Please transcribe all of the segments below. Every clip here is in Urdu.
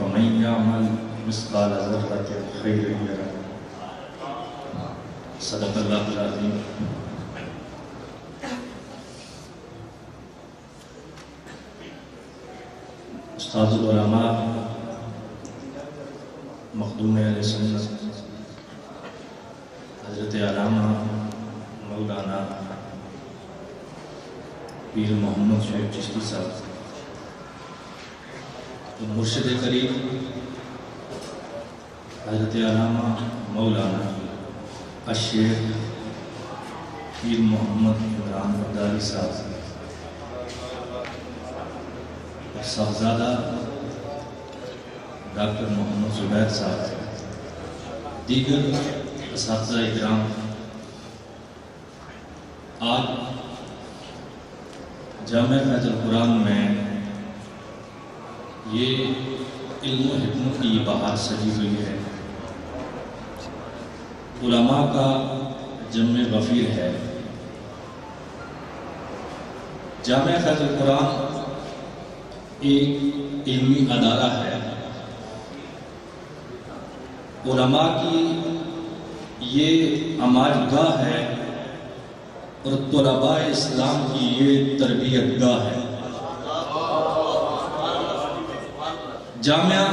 فمن يعمل مثقال ذرة خيرا يره. صدق اللہ العظیم. استاد العلماء مخدوم اہل سنت حضرت علامہ مولانا پیر محمد شعیب چشتی صاحب، مرشد کریم حضرت علامہ مولانا الشیخ پیر محمد عمران مداری صاحب، صاحبزادہ ڈاکٹر محمد زبیر صاحب، دیگر اساتذہ اکرام، آج جامع فیض القرآن میں یہ علم و حکمت کی بہار سجی ہوئی ہے. علماء کا جمع غفیر ہے. جامع فیض القرآن ایک علمی ادارہ ہے. علماء کی یہ عماد گاہ ہے اور طلباء اسلام کی یہ تربیت گاہ ہے. جامعہ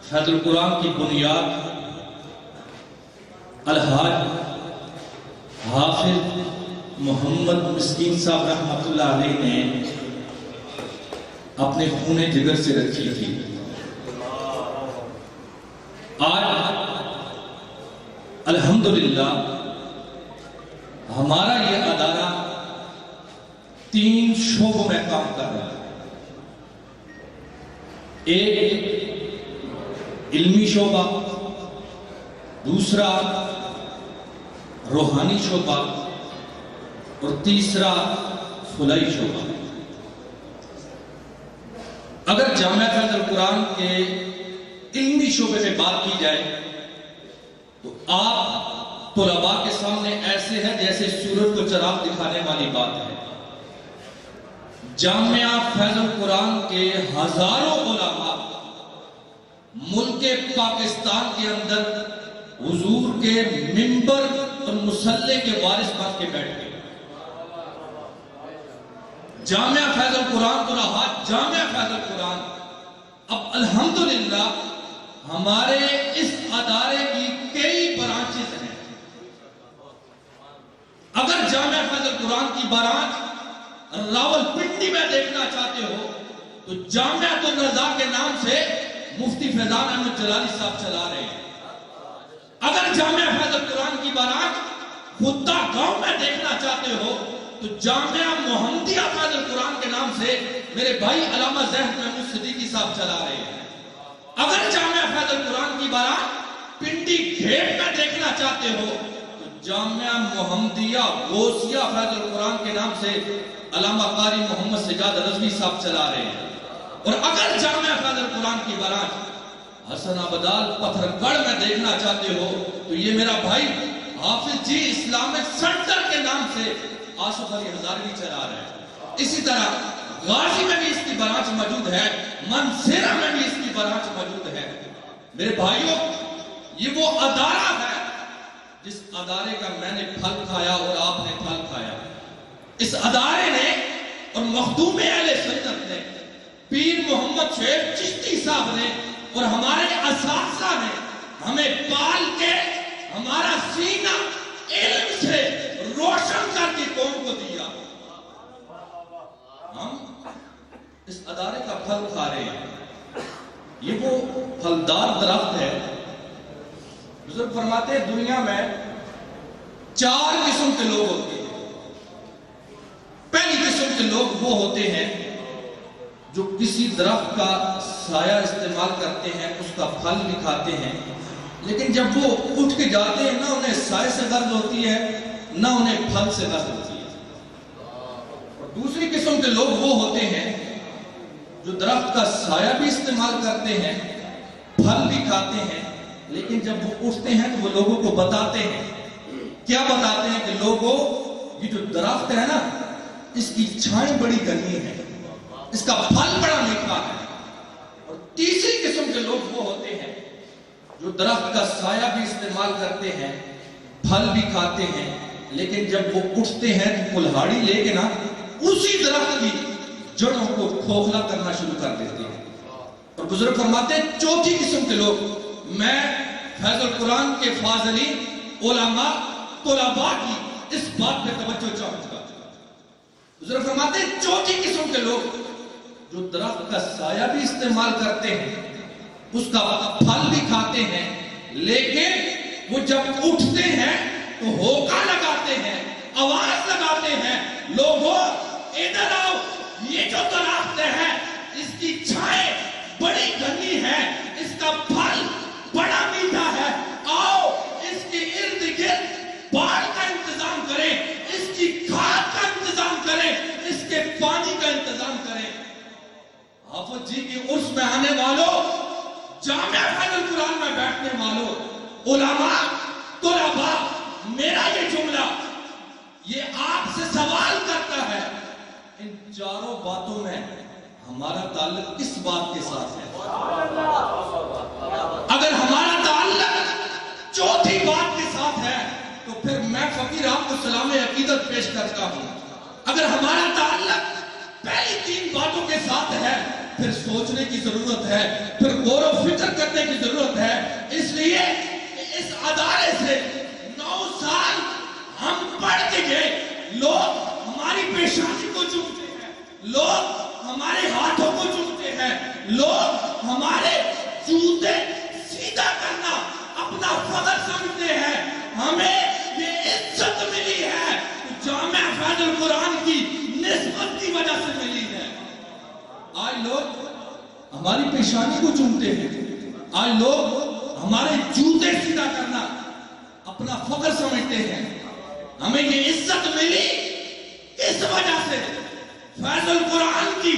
فیض القرآن کی بنیاد الحاج حافظ محمد مسکین صاحب رحمۃ اللہ علیہ نے اپنے خون جگر سے رکھی تھی. آج الحمدللہ ہمارا یہ ادارہ 3 شعبوں میں کام کر رہا ہے. ایک علمی شعبہ، دوسرا روحانی شعبہ اور تیسرا فلاحی شعبہ. اگر جامعہ فیض القرآن کے علمی شعبے میں بات کی جائے تو آپ طلباء کے سامنے ایسے ہیں جیسے سورج کو چراغ دکھانے والی بات ہے. جامعہ فیض القرآن کے ہزاروں علماء ملک پاکستان کے اندر حضور کے منبر اور مصلی کے وارث بن کے بیٹھ گئے. جامعہ فیض القرآن کو رہا جامعہ فیض القرآن. اب الحمدللہ ہمارے اس ادارے کی کئی برانچز ہیں. اگر جامعہ فیض القرآن کی برانچ راولپنڈی میں دیکھنا چاہتے ہو تو جامعۃ الرضا کے نام سے مفتی فیضان احمد جلالی صاحب چلا رہے ہیں. اگر جامعہ فیض القرآن کی برانچ خودہ گاؤں میں دیکھنا چاہتے ہو تو جامعہ محمدیہ فیض القرآن کے نام سے میرے بھائی علامہ زہد محمود صدیقی صاحب چلا رہے ہیں. اگر جامعہ فیض القرآن کی برانچ پنڈی گھیٹ میں دیکھنا چاہتے ہو تو جامعہ محمدیہ غوثیہ فیض القرآن کے نام سے علامہ قاری محمد سجاد رضوی صاحب چلا رہے ہیں. اور اگر جامعہ فیض القرآن کی برانچ حسن آبادال پتھر گڑھ میں دیکھنا چاہتے ہو تو یہ میرا بھائی حافظ جی اسلامک سنٹر کے نام سے آصف علی ہزاروی چلا رہے ہیں. اسی طرح غازی میں بھی اس کی برانچ موجود ہے، منصیرہ میں بھی اس کی برانچ موجود ہے. میرے بھائیوں، یہ وہ ادارہ ہے جس ادارے کا میں نے پھل کھایا اور آپ نے پھل کھایا. اس ادارے نے اور مخدوم اہل سنت نے، پیر محمد شعیب چشتی صاحب نے اور ہمارے اساتذہ نے ہمیں پال کے ہمارا سینہ علم سے روشن کر کے قوم کو دیا. ہم اس ادارے کا پھل کھا رہے ہیں. یہ وہ پھلدار درخت ہے. بزرگ فرماتے ہیں دنیا میں 4 قسم کے لوگ ہوتے ہیں. پہلی قسم کے لوگ وہ ہوتے ہیں جو کسی درخت کا سایہ استعمال کرتے ہیں، اس کا پھل بھی کھاتے ہیں، لیکن جب وہ اٹھ کے جاتے ہیں نہ انہیں سایہ سے غرض ہوتی ہے نہ انہیں پھل سے غرض ہوتی ہے. اور دوسری قسم کے لوگ وہ ہوتے ہیں جو درخت کا سایہ بھی استعمال کرتے ہیں، پھل بھی کھاتے ہیں، لیکن جب وہ اٹھتے ہیں تو وہ لوگوں کو بتاتے ہیں. کیا بتاتے ہیں کہ لوگوں یہ جو درخت ہے نا اس کی چھائیں بڑی گھنی ہے، اس کا پھل بڑا میٹھا ہے. اور تیسری قسم جو درخت کا سایہ بھی استعمال کرتے ہیں، پھل بھی کھاتے ہیں، لیکن جب وہ اٹھتے ہیں تو کلہاڑی لے کے نا اسی درخت کی جڑوں کو کھوکھلا کرنا شروع کر دیتے ہیں۔ اور بزرگ فرماتے ہیں چوتھی قسم کے لوگ، میں فیض القرآن کے فاضلین علماء طلباء کی اس بات پہ توجہ چاہوں گا۔ بزرگ فرماتے ہیں چوتھی قسم کے لوگ جو درخت کا سایہ بھی استعمال کرتے ہیں، اس کا پھل بھی کھاتے ہیں، لیکن وہ جب اٹھتے ہیں تو ہوکا لگاتے ہیں، آواز لگاتے ہیں، لوگوں ادھر آؤ، یہ جو درخت ہے اس کی چھائے بڑی گھنی ہے، اس کا پھل بڑا میٹھا ہے، آؤ اس کے ارد گرد باڑ کا انتظام کریں، اس کی کھاد کا انتظام کریں، اس کے پانی کا انتظام کریں۔ حافظ جی کی عرس میں آنے والوں، جامعہ فیض القرآن میں بیٹھنے والوں، علماء طلباء، میرا یہ جملہ یہ آپ سے سوال کرتا ہے، ان چاروں باتوں میں ہمارا تعلق کس بات کے ساتھ ہے؟ اگر ہمارا تعلق چوتھی بات کے ساتھ ہے تو پھر میں فقیر آپ کو سلام عقیدت پیش کرتا ہوں۔ اگر ہمارا تعلق پہلی تین باتوں کے ساتھ ہے پھر سوچنے کی ضرورت ہے، پھر غور و فکر کرنے کی ضرورت ہے۔ اس لیے اس ادارے سے 9 سال ہم پڑھ کے گئے، لوگ ہماری پیشانی کو چومتے ہیں، لوگ ہمارے ہاتھوں کو چومتے ہیں، لوگ ہمارے جوتے سیدھا کرنا اپنا فخر سمجھتے ہیں۔ ہمیں یہ عزت ملی ہے جامعہ فیض القرآن کی نسبت کی وجہ سے ملی ہے۔ آج لوگ ہماری پیشانی کو چومتے ہیں، آج لوگ ہمارے جوتے سیدھا کرنا اپنا فخر سمجھتے ہیں۔ ہمیں یہ عزت ملی اس وجہ سے، فیض القرآن کی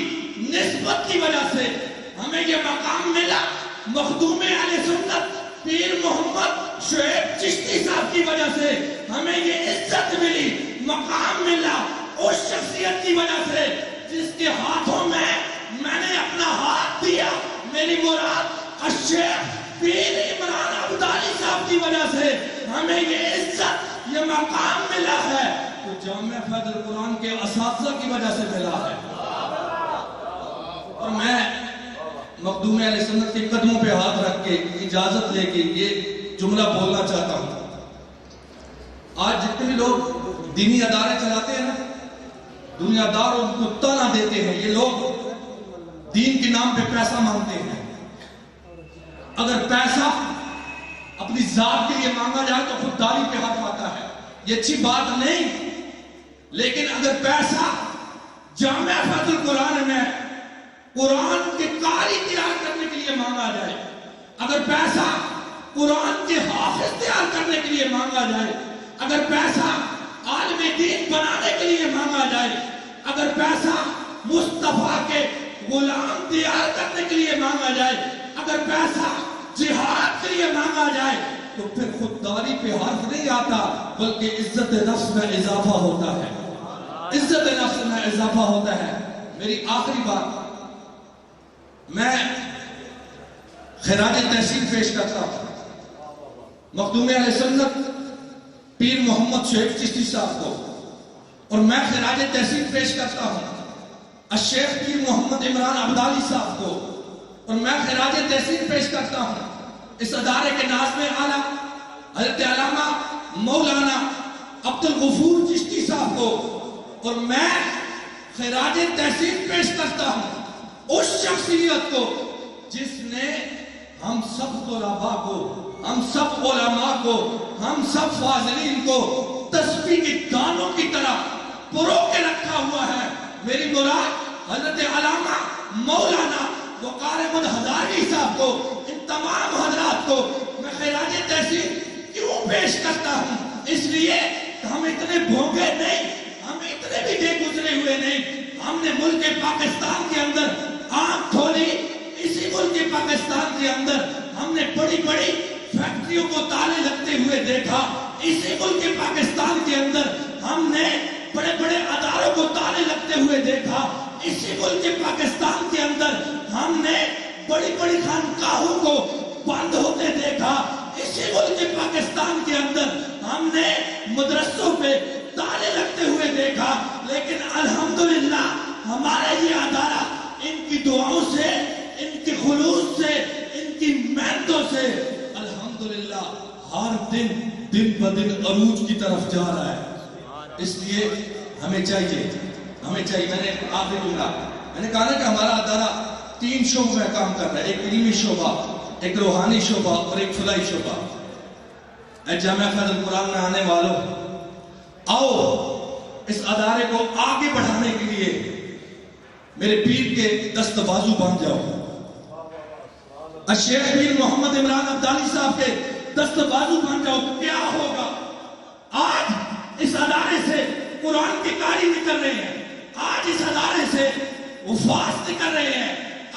نسبت کی وجہ سے ہمیں یہ مقام ملا، مخدوم اہل سنت پیر محمد شعیب چشتی صاحب کی وجہ سے ہمیں یہ عزت ملی، مقام ملا اس شخصیت کی وجہ سے جس کے ہاتھوں میں نے اپنا ہاتھ دیا۔ میری مراد الشیخ پیر عمران عبدالی صاحب کی وجہ سے ہمیں یہ عزت، یہ مقام ملا ہے تو جامعہ فیض القرآن کے اساتذہ کی وجہ سے ملا ہے۔ اور میں مخدوم اہل سنت کے قدموں پہ ہاتھ رکھ کے اجازت لے کے یہ جملہ بولنا چاہتا ہوں۔ آج جتنے لوگ دینی ادارے چلاتے ہیں نا، دنیا دار ان کو تانا دیتے ہیں، یہ لوگ دین کے نام پہ پیسہ مانگتے ہیں۔ اگر پیسہ اپنی ذات کے لیے مانگا جائے تو خودداری پہ ہاتھ آتا ہے، یہ اچھی بات نہیں۔ لیکن اگر پیسہ جامعہ فیض القرآن میں قرآن کے قاری تیار کرنے کے لیے مانگا جائے، اگر پیسہ قرآن کے حافظ تیار کرنے کے لیے مانگا جائے، اگر پیسہ عالم دین بنانے کے لیے مانگا جائے، اگر پیسہ مصطفیٰ کے غلام تیار کرنے کے لیے مانگا جائے، اگر پیسہ جہاد کے لیے مانگا جائے تو پھر خودداری پہ حرف نہیں آتا بلکہ عزت نفس میں اضافہ ہوتا ہے، عزت نفس میں اضافہ ہوتا ہے۔ میری آخری بات، میں خراج تحسین پیش کرتا ہوں مخدوم اہل سنت پیر محمد شعیب چشتی صاحب کو، اور میں خراج تحسین پیش کرتا ہوں الشیخ پیر محمد عمران عبدالی صاحب کو، اور میں خراج تحسین پیش کرتا ہوں اس ادارے کے ناظم اعلیٰ حضرت علامہ مولانا عبدالغفور چشتی صاحب کو، اور میں خراج تحسین پیش کرتا ہوں اس شخصیت کو جس نے ہم سب طلباء کو، ہم سب علماء کو، ہم سب فاضلین کو تسبیح کے دانوں کی طرح پرو کے رکھا ہوا ہے۔ میری مراد حضرت علامہ مولانا وقار احمد ہزاروی صاحب کو، ان تمام حضرات کو میں خراج تحسین کیوں پیش کرتا ہوں؟ اس لیے ہم اتنے بھونگے نہیں، ہم اتنے بھی بے گزرے ہوئے نہیں۔ ہم نے ملک پاکستان کے اندر آنکھ کھولی، اسی ملک پاکستان کے اندر ہم نے بڑی بڑی فیکٹریوں کو تالے لگتے ہوئے دیکھا، اسی ملک پاکستان کے اندر ہم نے بڑے بڑے اداروں کو تالے لگتے ہوئے دیکھا، اسی ملک پاکستان کے اندر ہم نے بڑی بڑی خانقاہوں کو بند ہوتے دیکھا. اسی ملک پاکستان کے اندر ہم نے مدرسوں پہ تالے لگتے ہوئے دیکھا، لیکن الحمدللہ ہمارا یہ ادارہ ان کی دعاؤں سے، ان کے خلوص سے، ان کی محنتوں سے الحمدللہ ہر دن بدن عروج کی طرف جا رہا ہے. اس لیے ہمیں چاہیے، میں نے آخری دوں گا، میں نے کہا نا کہ ہمارا ادارہ 3 شعبوں میں کام کر رہا ہے، ایک علمی شعبہ، ایک روحانی شعبہ اور ایک فلاحی شعبہ. اے جامعہ فیض القرآن میں آنے والوں، آؤ اس ادارے کو آگے بڑھانے کے لیے میرے پیر کے دست بازو بن جاؤ. الشیخ پیر محمد عمران عبدالی صاحب کے دست بازو بن جاؤ. کیا ہوگا؟ آج اس ادارے سے قرآن کے قاری نکل رہے ہیں، آج اس ادارے سے وفاظ نکل رہے ہیں،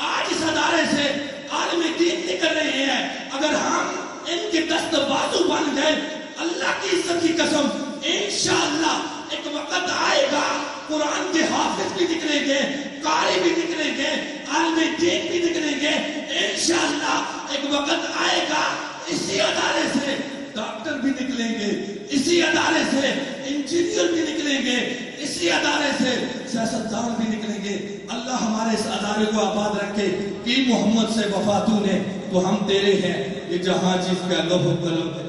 آج اس ادارے سے عالم دین نکل رہے ہیں. اگر ہم ان کے دست بازو بن گئے، اللہ کی عزت کی قسم، انشاءاللہ ایک وقت آئے گا قرآن کے حافظ بھی نکلیں گے، قاری بھی نکلیں گے، عالم دین بھی نکلیں گے. انشاءاللہ ایک وقت آئے گا اسی ادارے سے ڈاکٹر بھی نکلیں گے، اسی ادارے سے انجینئر بھی نکلیں گے، اسی ادارے سے سیاستدان بھی نکلیں گے. اللہ ہمارے اس ادارے کو آباد رکھے. کہ محمد سے وفا تو نے تو ہم تیرے ہیں، یہ جہاں جس کا لوح قلم